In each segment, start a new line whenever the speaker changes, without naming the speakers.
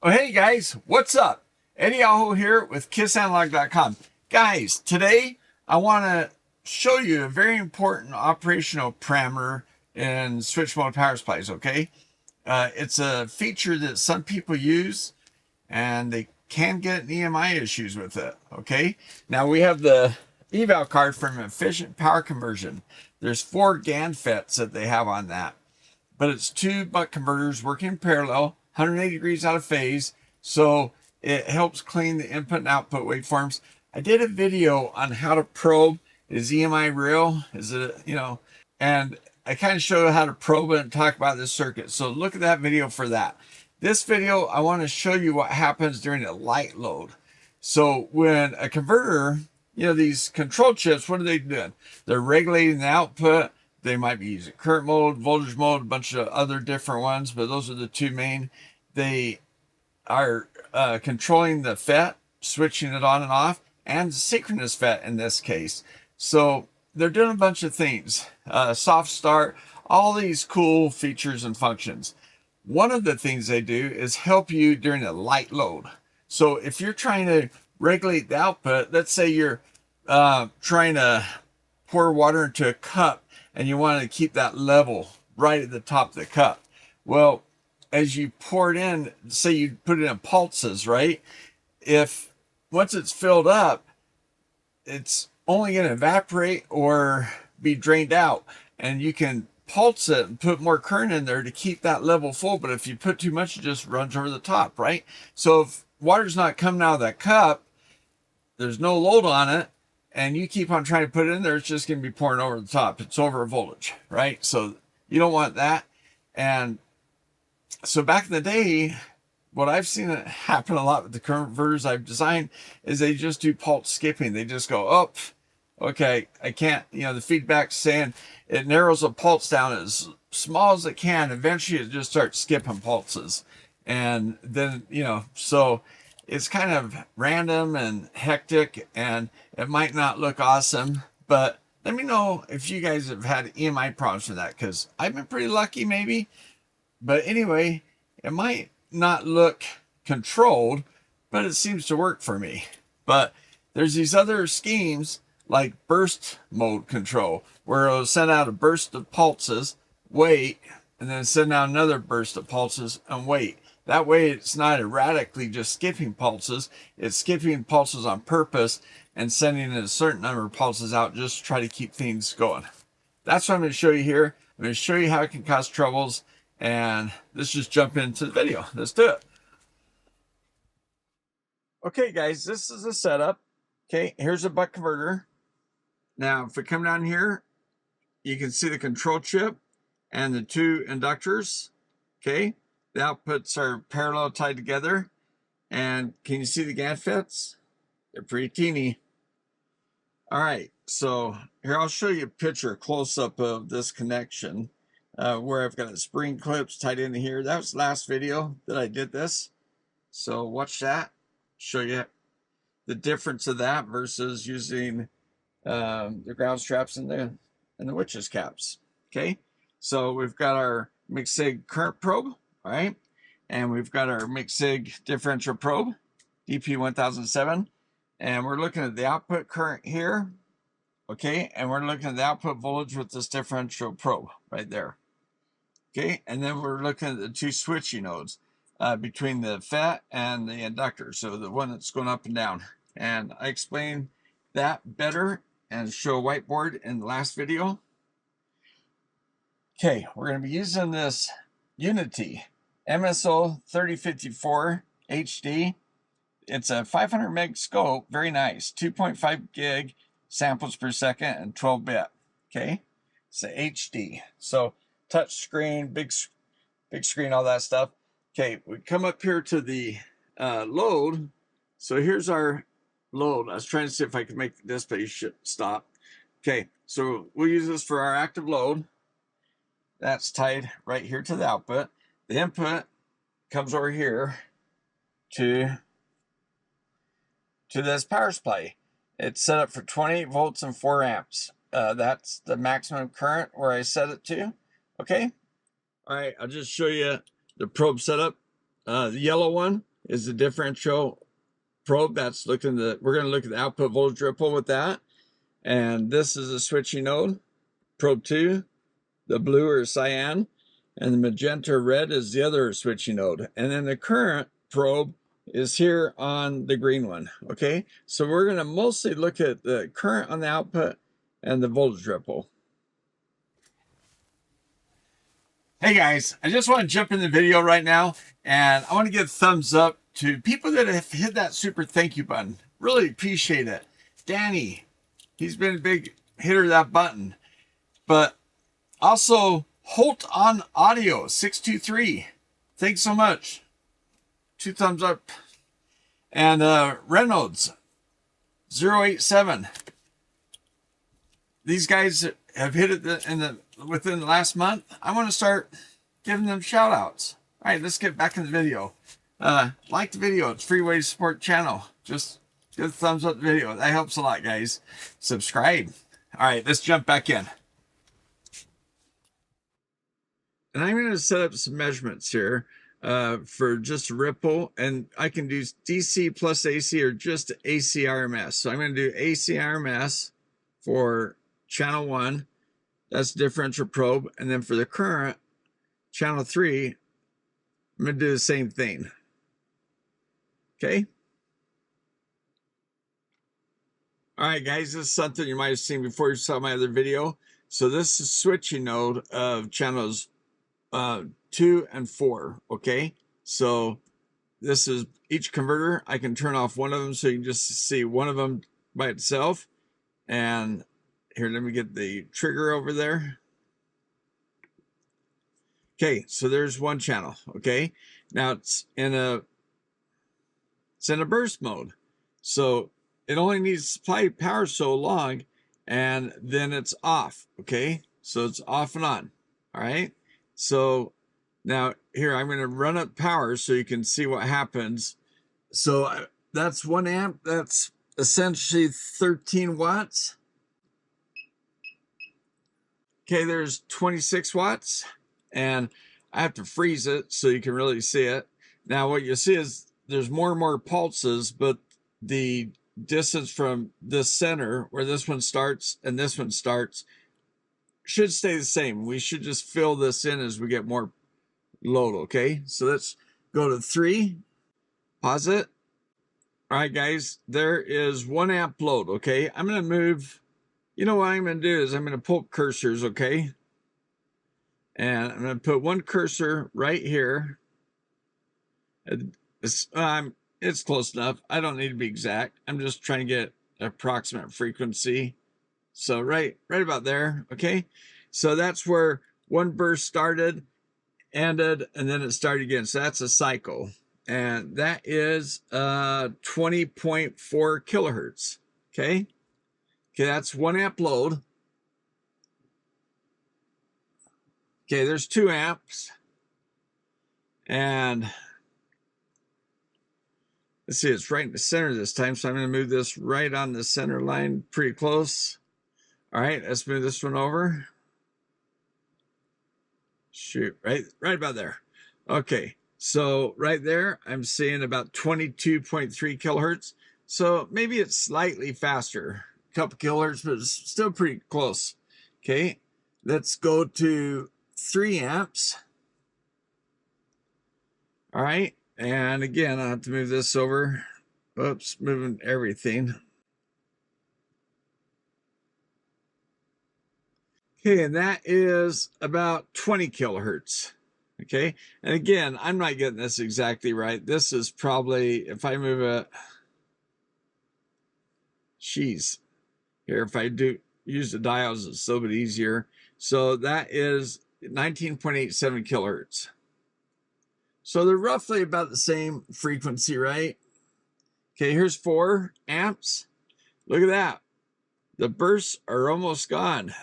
Oh, hey guys, what's up? Eddie Aho here with KissAnalog.com. Guys, today I want to show you a very important operational parameter in switch mode power supplies, okay? It's a feature that some people use and they can get EMI issues with it, okay? Now we have the eval card from efficient power conversion. There's 4 GaN FETs that they have on that, but it's 2 buck converters working in parallel, 180 degrees out of phase, so it helps clean the input and output waveforms. I did a video on how to probe, is EMI real? Is it, and I kind of show how to probe it and talk about this circuit. So look at that video for that. This video, I want to show you what happens during a light load. So when a converter, these control chips, what are they doing? They're regulating the output. They might be using current mode, voltage mode, a bunch of other different ones, but those are the 2 main. They are controlling the FET, switching it on and off, and synchronous FET in this case. So they're doing a bunch of things, soft start, all these cool features and functions. One of the things they do is help you during a light load. So if you're trying to regulate the output, let's say you're trying to pour water into a cup and you want to keep that level right at the top of the cup. Well, as you pour it in, say you put it in pulses, right? If once it's filled up, it's only going to evaporate or be drained out, and you can pulse it and put more current in there to keep that level full. But if you put too much, it just runs over the top, right? So if water's not coming out of that cup, there's no load on it, and you keep on trying to put it in there, it's just going to be pouring over the top. It's over voltage, right? So you don't want that. And so back in the day, what I've seen it happen a lot with the converters I've designed is they just do pulse skipping. They just go, oh, okay, I can't, the feedback's saying it narrows the pulse down as small as it can. Eventually it just starts skipping pulses. And then, so it's kind of random and hectic, and it might not look awesome, but let me know if you guys have had EMI problems with that, because I've been pretty lucky maybe. But anyway, it might not look controlled, but it seems to work for me. But there's these other schemes like burst mode control, where it'll send out a burst of pulses, wait, and then send out another burst of pulses and wait. That way it's not erratically just skipping pulses, it's skipping pulses on purpose and sending a certain number of pulses out just to try to keep things going. That's what I'm going to show you here. I'm going to show you how it can cause troubles, and let's just jump into the video. Let's do it. Okay, guys, this is the setup. Okay, here's a buck converter. Now, if we come down here, you can see the control chip and the 2 inductors. Okay, the outputs are parallel tied together. And can you see the GaN FETs? They're pretty teeny. All right, so here I'll show you a picture, close-up of this connection where I've got the spring clips tied into here. That was the last video that I did this. So watch that, show you the difference of that versus using the ground straps and the witches caps. Okay, so we've got our mixed sig current probe, all right, and we've got our mixed sig differential probe, DP 1007, and we're looking at the output current here, okay, and we're looking at the output voltage with this differential probe right there, okay, and then we're looking at the 2 switching nodes between the FET and the inductor, so the one that's going up and down. And I explained that better and show a whiteboard in the last video. Okay, we're going to be using this Uni-T MSO 3054 HD. It's a 500 meg scope, very nice, 2.5 gig samples per second and 12 bit. Okay, it's a HD, so touch screen, big screen, all that stuff. Okay, we come up here to the load. So here's our load. I was trying to see if I could make the display stop. Okay, so we'll use this for our active load. That's tied right here to the output. The input comes over here to this power supply. It's set up for 28 volts and 4 amps. That's the maximum current where I set it to. Okay. All right, I'll just show you the probe setup. The yellow one is the differential probe. That's looking the, we're going to look at the output voltage ripple with that. And this is a switching node, probe 2, the blue or cyan, and the magenta or red is the other switching node. And then the current probe is here on the green one, okay? So we're going to mostly look at the current on the output and the voltage ripple. Hey guys, I just want to jump in the video right now, and I want to give a thumbs up to people that have hit that super thank you button. Really appreciate it. Danny, he's been a big hitter of that button. But also, Holt on Audio 623. Thanks so much. 2 thumbs up. And Reynolds 087. These guys have hit it within the last month. I want to start giving them shout outs. All right, let's get back in the video. Like the video. It's a free way to support the channel. Just give a thumbs up the video. That helps a lot, guys. Subscribe. All right, let's jump back in. And I'm going to set up some measurements here for just ripple. And I can do DC plus AC or just AC RMS. So I'm going to do AC RMS for channel 1. That's differential probe. And then for the current, channel 3, I'm going to do the same thing. Okay. All right, guys, this is something you might have seen before you saw my other video. So this is switching node of channels 2 and 4. Okay. So this is each converter. I can turn off one of them so you can just see one of them by itself. And here, let me get the trigger over there. Okay, so there's one channel. Okay, now it's in a burst mode, so it only needs to supply power so long, and then it's off. Okay, so it's off and on. All right, so now here I'm going to run up power so you can see what happens. So that's 1 amp. That's essentially 13 watts. Okay, there's 26 watts, and I have to freeze it so you can really see it. Now what you see is there's more and more pulses, but the distance from the center where this one starts and this one starts should stay the same. We should just fill this in as we get more load, okay? So let's go to 3, pause it. All right, guys, there is 1 amp load, okay? I'm going to move. You know what I'm going to do is I'm going to pull cursors, okay? And I'm going to put one cursor right here. It's close enough. I don't need to be exact. I'm just trying to get approximate frequency. So right about there, okay? So that's where one burst started, ended, and then it started again. So that's a cycle. And that is 20.4 kilohertz, okay? Okay, that's 1 amp load. Okay, there's 2 amps. And let's see, it's right in the center this time. So I'm going to move this right on the center line, pretty close. All right, let's move this one over. Shoot, right about there. Okay, so right there, I'm seeing about 22.3 kilohertz. So maybe it's slightly faster. Couple kilohertz, but it's still pretty close. Okay, let's go to 3 amps. All right, and again, I have to move this over. Oops, moving everything. Okay, and that is about 20 kilohertz. Okay, and again, I'm not getting this exactly right. This is probably, if I move it, geez. Here, if I do use the dials, it's a little bit easier. So that is 19.87 kilohertz. So they're roughly about the same frequency, right? Okay, here's 4 amps. Look at that. The bursts are almost gone.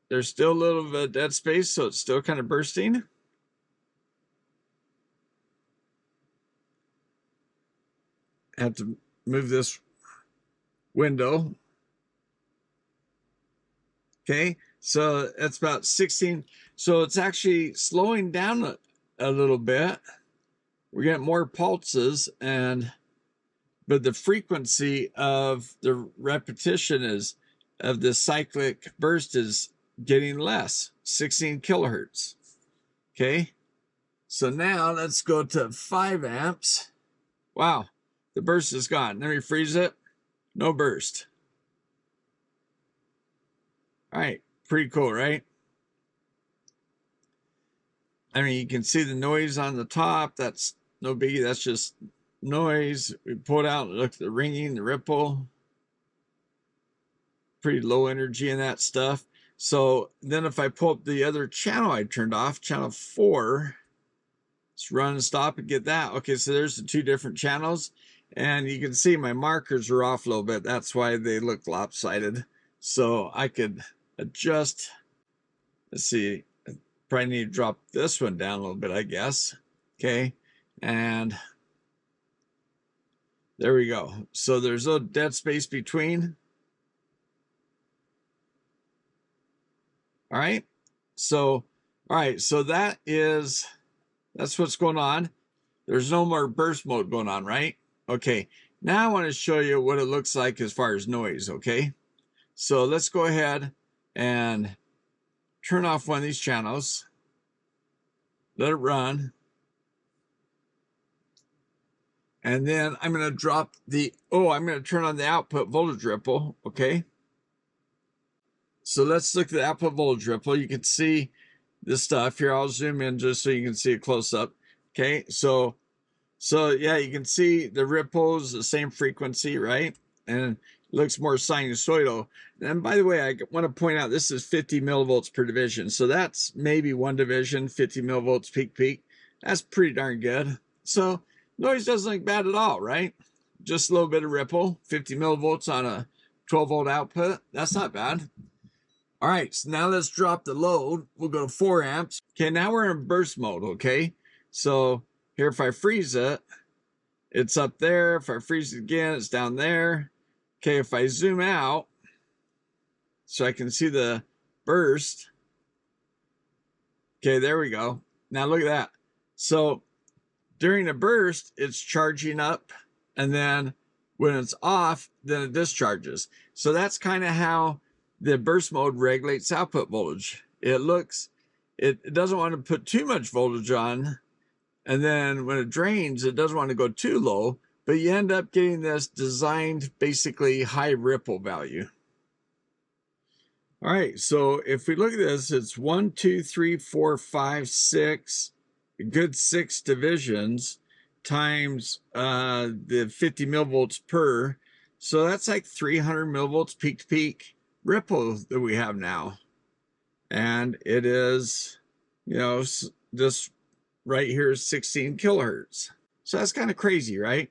There's still a little bit of dead space, so it's still kind of bursting. I have to move this window. Okay, so that's about 16. So it's actually slowing down a little bit. we're getting more pulses, but the frequency of the repetition of the cyclic burst is getting less, 16 kilohertz. Okay, so now let's go to 5 amps. Wow, the burst is gone. Let me freeze it. No burst. All right, pretty cool, right? I mean, you can see the noise on the top. That's no biggie. That's just noise. We pull it out, look at the ringing, the ripple. Pretty low energy in that stuff. So then if I pull up the other channel I turned off, channel 4, let's run and stop and get that. Okay, so there's the 2 different channels. And you can see my markers are off a little bit. That's why they look lopsided. So I could adjust. Let's see. Probably need to drop this one down a little bit, I guess. Okay, and there we go. So there's a dead space between. All right, so that's what's going on. There's no more burst mode going on, right? Okay, now I want to show you what it looks like as far as noise. Okay, so let's go ahead and turn off one of these channels, let it run, and then I'm going to drop I'm going to turn on the output voltage ripple. Okay, so let's look at the output voltage ripple. You can see this stuff here. I'll zoom in just so you can see a close up. Okay, so yeah, you can see the ripples, the same frequency, right? And it looks more sinusoidal. And by the way, I want to point out this is 50 millivolts per division. So that's maybe 1 division, 50 millivolts peak. That's pretty darn good. So noise doesn't look bad at all, right? Just a little bit of ripple, 50 millivolts on a 12 volt output. That's not bad. All right, so now let's drop the load. We'll go to 4 amps. Okay, now we're in burst mode, okay? So here, if I freeze it, it's up there. If I freeze it again, it's down there. Okay, if I zoom out so I can see the burst. Okay, there we go. Now look at that. So during the burst, it's charging up, and then when it's off, then it discharges. So that's kind of how the burst mode regulates output voltage. It doesn't want to put too much voltage on, and then when it drains, it doesn't want to go too low, but you end up getting this designed basically high ripple value. All right, so if we look at this, it's 1, 2, 3, 4, 5, 6, a good 6 divisions times the 50 millivolts per. So that's like 300 millivolts peak to peak ripple that we have now. And it is, this right here is 16 kilohertz. So that's kind of crazy, right?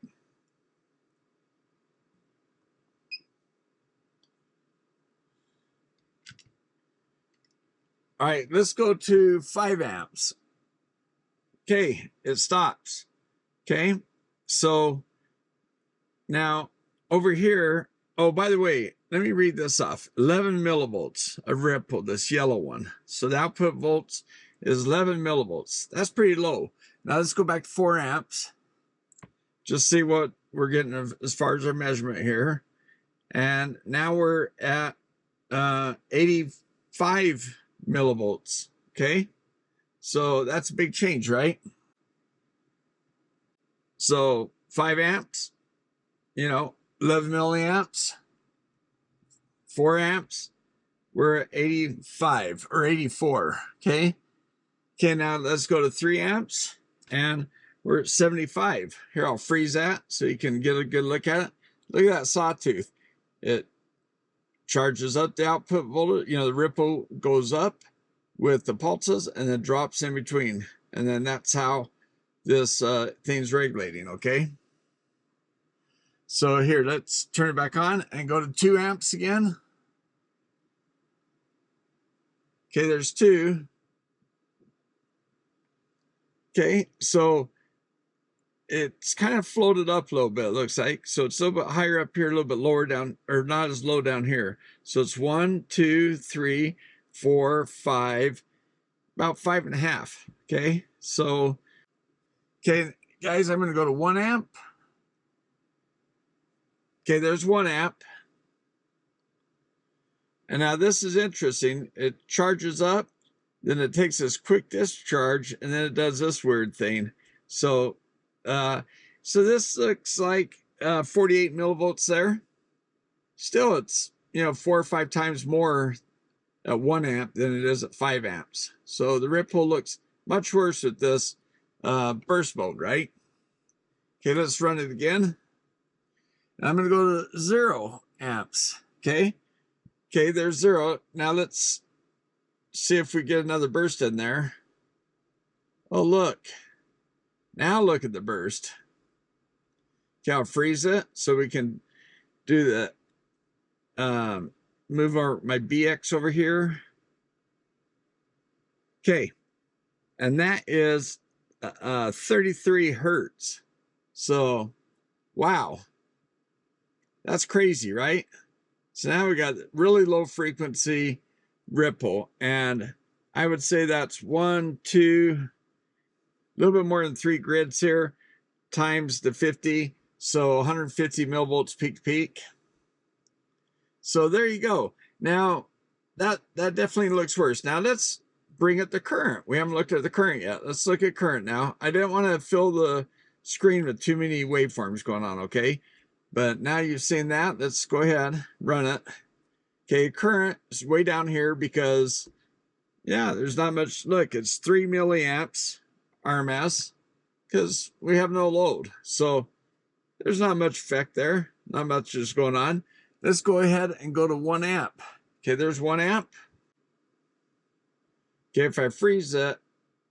All right, let's go to 5 amps. Okay, it stops. Okay, so now over here, oh, by the way, let me read this off. 11 millivolts of ripple, this yellow one. So the output volts is 11 millivolts. That's pretty low. Now let's go back to 4 amps. Just see what we're getting as far as our measurement here. And now we're at 85 millivolts. Okay, so that's a big change, right? So 5 amps, 11 milliamps, 4 amps, we're at 85 or 84. Okay, now let's go to 3 amps, and we're at 75. Here, I'll freeze that so you can get a good look at it. Look at that sawtooth. It charges up the output voltage, the ripple goes up with the pulses and then drops in between. And then that's how this thing's regulating, okay? So here, let's turn it back on and go to 2 amps again. Okay, there's 2. Okay, so it's kind of floated up a little bit, it looks like. So it's a little bit higher up here, a little bit lower down, or not as low down here. So it's 1, 2, 3, 4, 5, about 5.5. Okay, so, guys, I'm going to go to 1 amp. Okay, there's 1 amp. And now this is interesting. It charges up, then it takes this quick discharge, and then it does this weird thing. So, so this looks like 48 millivolts there. Still, it's 4 or 5 times more at 1 amp than it is at 5 amps. So the ripple looks much worse with this burst mode, right? Okay, let's run it again. I'm going to go to 0 amps. Okay, there's 0. Now let's see if we get another burst in there. Oh, look. Now look at the burst. Okay, I'll freeze it so we can do the move my BX over here. Okay, and that is 33 hertz. So, wow, that's crazy, right? So now we got really low frequency ripple, and I would say that's 1, 2, a little bit more than 3 grids here times the 50, so 150 millivolts peak to peak. So there you go. Now that definitely looks worse. Now let's bring up the current. We haven't looked at the current yet. Let's look at current now. I didn't want to fill the screen with too many waveforms going on, okay? But now you've seen that, let's go ahead, run it. Okay, current is way down here because, yeah, there's not much. Look, it's 3 milliamps RMS because we have no load. So there's not much effect there. Not much is going on. Let's go ahead and go to 1 amp. Okay, there's 1 amp. Okay, if I freeze it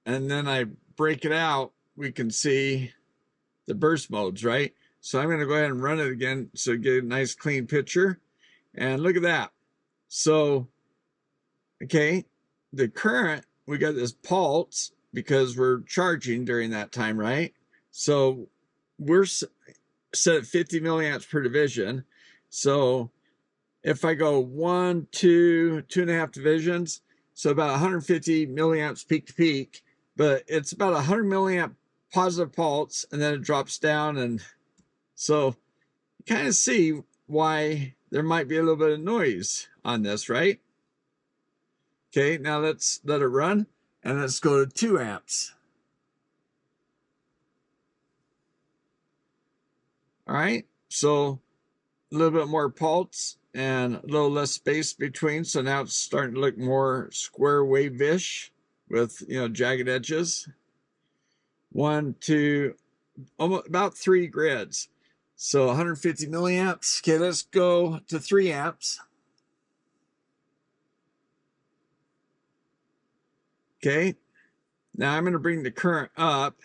and then I break it out, we can see the burst modes, right? So I'm going to go ahead and run it again so you get a nice clean picture. And look at that. So, okay, the current, we got this pulse because we're charging during that time, right? So we're set at 50 milliamps per division. So if I go 1, 2, 2.5 divisions, so about 150 milliamps peak to peak, but it's about 100 milliamp positive pulse, and then it drops down. And so you kind of see why there might be a little bit of noise on this, right? Okay, now let's let it run, and let's go to 2 amps. All right, so a little bit more pulse and a little less space between. So now it's starting to look more square wave-ish with, jagged edges. 1, 2, almost about 3 grids. So 150 milliamps. Okay, let's go to 3 amps. Okay, now I'm going to bring the current up.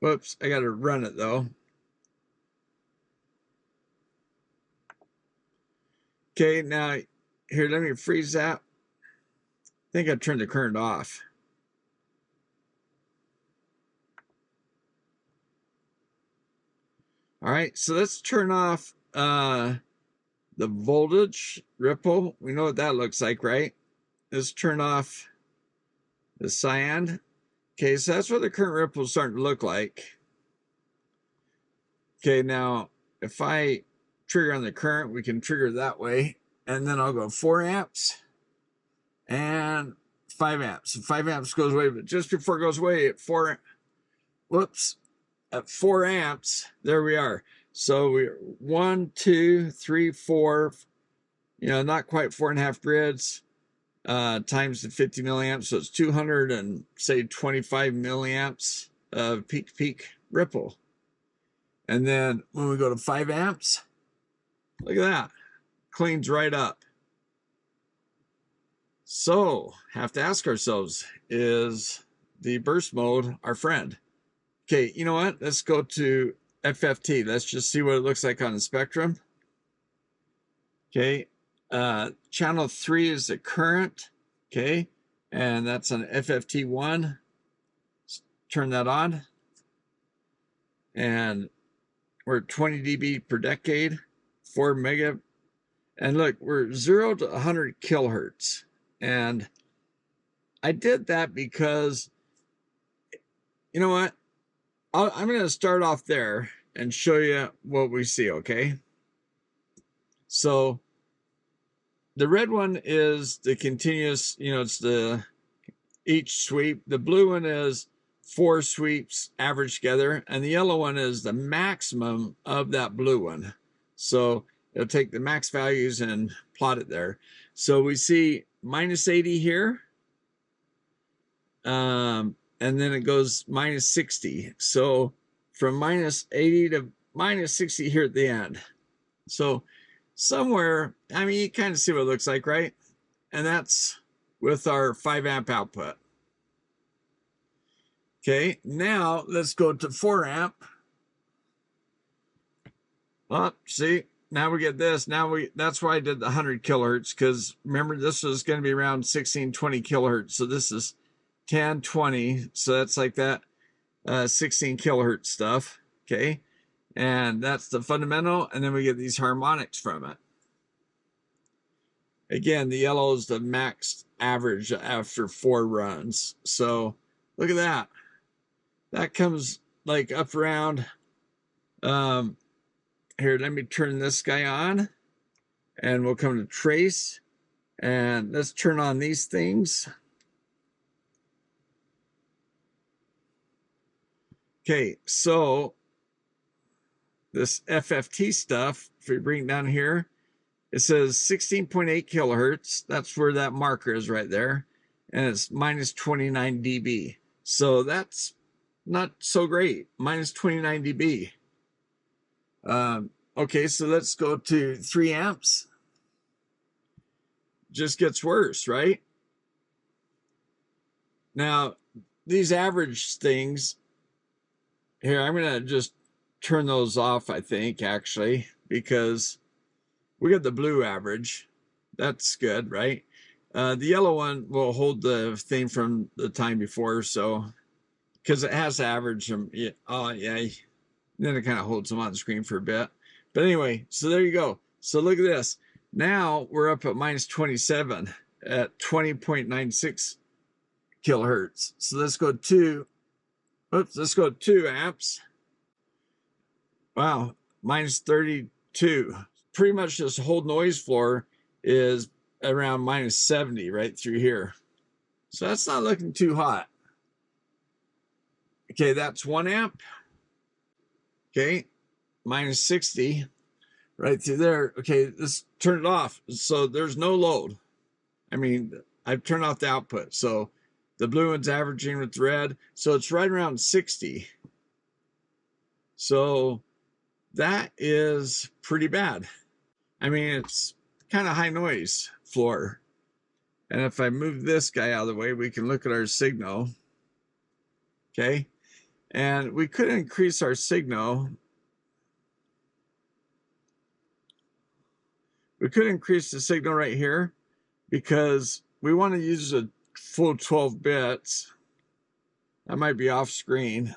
Whoops, I got to run it though. Okay, now here, let me freeze that. I think I turned the current off. All right, so let's turn off the voltage ripple. We know what that looks like, right? Let's turn off the cyan. Okay, so that's what the current ripple is starting to look like. Okay, now if I trigger on the current, we can trigger that way. And then I'll go 4 amps and 5 amps. 5 amps goes away, but just before it goes away at 4, whoops, at 4 amps, there we are. So we're 1, 2, 3, 4, not quite 4.5 grids times the 50 milliamps. So it's 225 milliamps of peak to peak ripple. And then when we go to 5 amps, look at that, cleans right up. So have to ask ourselves, is the burst mode our friend? Okay, you know what? Let's go to FFT. Let's just see what it looks like on the spectrum. Okay, channel 3 is the current. Okay, and that's on FFT1. Turn that on. And we're 20 dB per decade, 4 mega. And look, we're 0 to 100 kilohertz. And I did that because, you know what? I'm going to start off there and show you what we see, okay? So the red one is the continuous, you know, it's the each sweep. The blue one is 4 sweeps averaged together, and the yellow one is the maximum of that blue one. So it'll take the max values and plot it there. So we see minus 80 here, and then it goes minus 60. So from minus 80 to minus 60 here at the end. So somewhere, I mean, you kind of see what it looks like, right? And that's with our 5 amp output. Okay, now let's go to 4 amp. Well, see, now we get this. That's why I did the 100 kilohertz, because remember, this was going to be around 1620 kilohertz. So this is 1020. So that's like that 16 kilohertz stuff. Okay, and that's the fundamental. And then we get these harmonics from it. Again, the yellow is the max average after 4 runs. So look at that. That comes like up around, here, let me turn this guy on, and we'll come to trace, and let's turn on these things. Okay, so this FFT stuff, if we bring it down here, it says 16.8 kilohertz. That's where that marker is right there. And it's minus 29 dB. So that's not so great. Minus 29 dB. Okay, so let's go to 3 amps. Just gets worse, right? Now, these average things, here, I'm going to just turn those off, I think, actually, because we got the blue average. That's good, right? The yellow one will hold the thing from the time before, so, because it has to average them. Yeah, oh, yeah. Then it kind of holds them on the screen for a bit. But anyway, so there you go. So look at this. Now we're up at minus 27 at 20.96 kilohertz. So let's go to, let's go 2 amps. Wow, minus 32. Pretty much this whole noise floor is around minus 70 right through here. So that's not looking too hot. Okay, that's 1 amp. Okay, minus 60 right through there. Okay, let's turn it off. So there's no load. I mean, I've turned off the output. So the blue one's averaging with the red. So it's right around 60. So that is pretty bad. I mean, it's kind of high noise floor. And if I move this guy out of the way, we can look at our signal. Okay. And we could increase our signal. We could increase the signal right here because we want to use a full 12 bits. That might be off screen.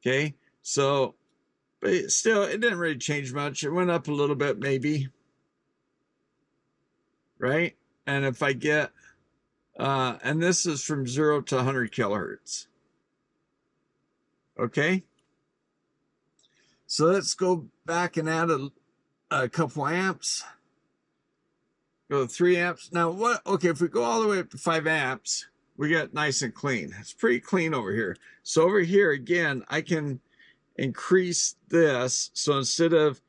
Okay, so, but still, it didn't really change much. It went up a little bit, maybe. Right? And if I get, and this is from 0 to 100 kilohertz. Okay. So let's go back and add a couple amps. Go to 3 amps. Now what, okay, if we go all the way up to 5 amps, we get nice and clean. It's pretty clean over here. So over here, again, I can increase this. So instead of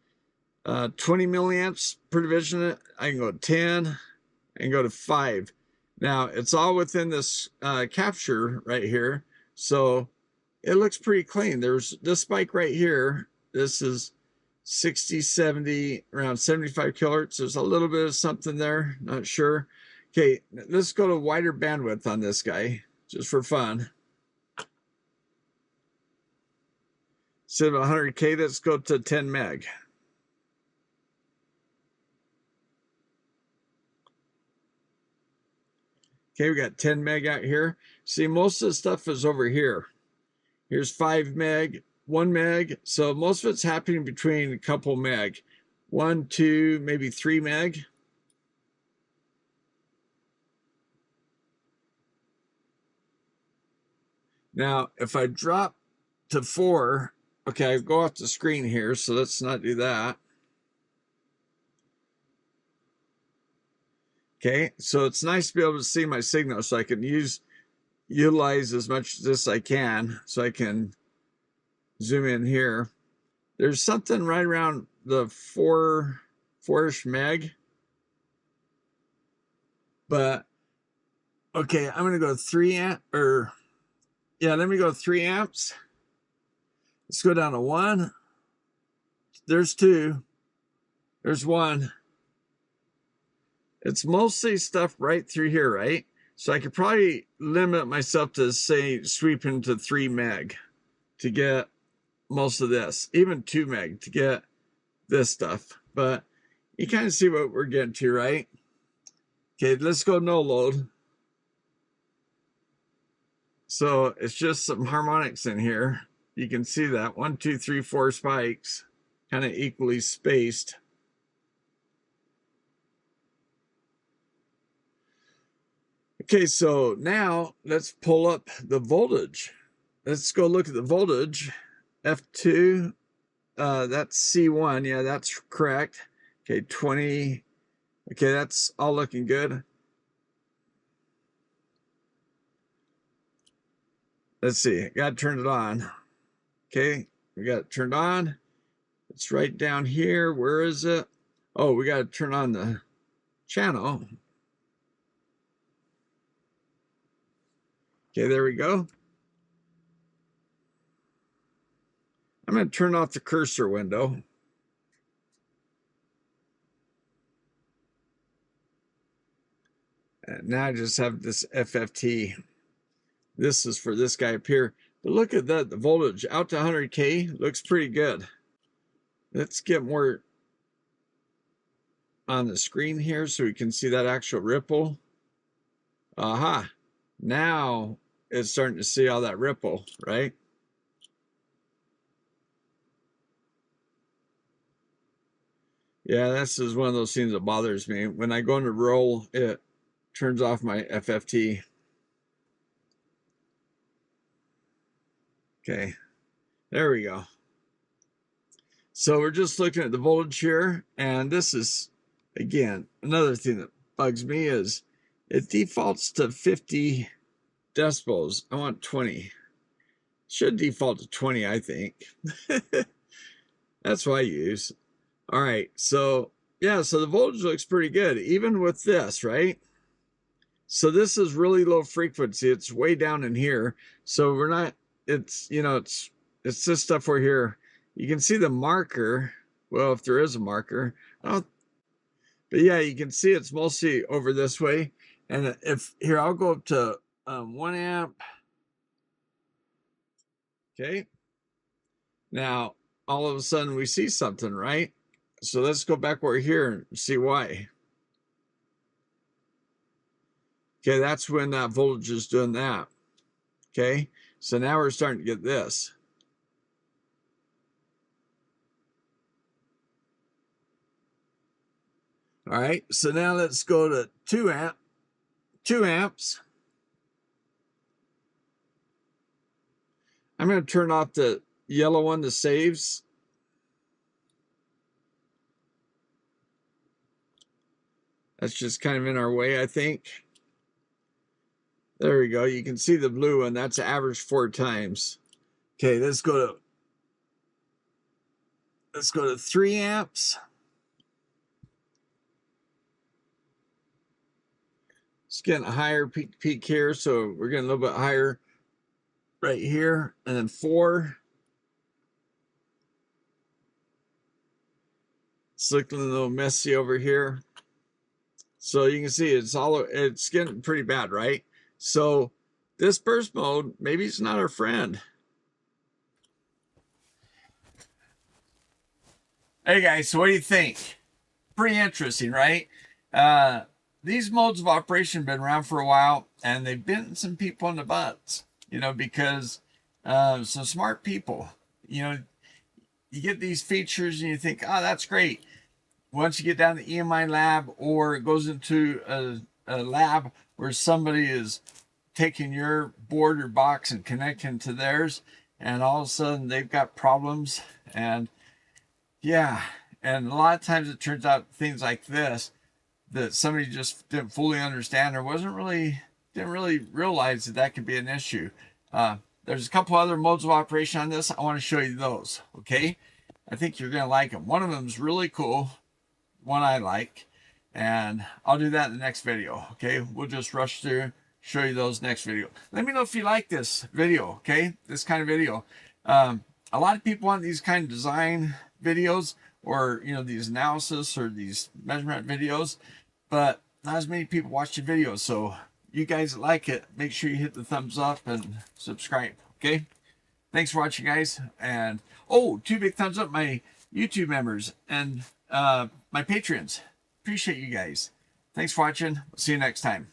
20 milliamps per division, I can go to 10 and go to 5. Now it's all within this capture right here. So it looks pretty clean. There's this spike right here. This is 60, 70, around 75 kilohertz. There's a little bit of something there, not sure. Okay, let's go to wider bandwidth on this guy, just for fun. Instead of 100K, let's go to 10 meg. Okay, we got 10 meg out here. See, most of the stuff is over here. Here's 5 meg, 1 meg. So most of it's happening between a couple meg. 1, 2, maybe 3 meg. Now, if I drop to 4, okay, I go off the screen here, so let's not do that. Okay, so it's nice to be able to see my signal so I can utilize as much of this as I can, so I can zoom in here. There's something right around the 4-ish meg, but okay, I'm gonna go 3 amp, or yeah, let me go 3 amps. Let's go down to 1. There's 2. There's 1. It's mostly stuff right through here, right? So I could probably limit myself to, say, sweeping to 3 meg to get most of this, even 2 meg to get this stuff. But you kind of see what we're getting to, right? Okay, let's go no load. So it's just some harmonics in here. You can see that 1, 2, 3, 4 spikes, kind of equally spaced. Okay, so now let's pull up the voltage. Let's go look at the voltage. F2, that's C1. Yeah, that's correct. Okay, 20. Okay, that's all looking good. Let's see, got to turn it on. Okay, we got it turned on. It's right down here. Where is it? Oh, we got to turn on the channel. Okay, there we go. I'm going to turn off the cursor window. And now I just have this FFT. This is for this guy up here. But look at that, the voltage out to 100K looks pretty good. Let's get more on the screen here so we can see that actual ripple. Aha. Now it's starting to see all that ripple, right? Yeah, this is one of those things that bothers me. When I go into roll, it turns off my FFT. Okay, there we go. So we're just looking at the voltage here, and this is, again, another thing that bugs me is it defaults to 50 decibels. I want 20. Should default to 20, I think. That's what I use. All right, so yeah, so the voltage looks pretty good, even with this, right? So this is really low frequency. It's way down in here. So we're not, it's, you know, it's this stuff over here. You can see the marker. Well, if there is a marker, but yeah, you can see it's mostly over this way. And if here, I'll go up to 1 amp. Okay. Now, all of a sudden we see something, right? So let's go back over here and see why. Okay, that's when that voltage is doing that. Okay, so now we're starting to get this. All right, so now let's go to 2 amps. I'm going to turn off the yellow one, the saves. That's just kind of in our way, I think. There we go. You can see the blue one. That's average 4 times. Okay, let's go to 3 amps. It's getting a higher peak to peak here, so we're getting a little bit higher right here, and then 4. It's looking a little messy over here. So you can see it's getting pretty bad, right? So this burst mode, maybe it's not our friend. Hey guys, so what do you think? Pretty interesting, right? These modes of operation have been around for a while, and they've bitten some people in the butts, you know, because some smart people, you know, you get these features and you think, oh, that's great. Once you get down to the EMI lab, or it goes into a lab where somebody is taking your board or box and connecting to theirs, and all of a sudden they've got problems. And yeah, and a lot of times it turns out things like this that somebody just didn't fully understand, or didn't really realize that that could be an issue. There's a couple other modes of operation on this. I want to show you those. Okay, I think you're going to like them. One of them is really cool, one I like, and I'll do that in the next video. Okay, we'll just rush through, show you those next video. Let me know if you like this video. Okay, this kind of video. A lot of people want these kind of design videos, or these analysis or these measurement videos, but not as many people watch the videos. So you guys like it, make sure you hit the thumbs up and subscribe. Okay, thanks for watching, guys. And oh, 2 big thumbs up, my YouTube members and my patrons. Appreciate you guys. Thanks for watching. See you next time.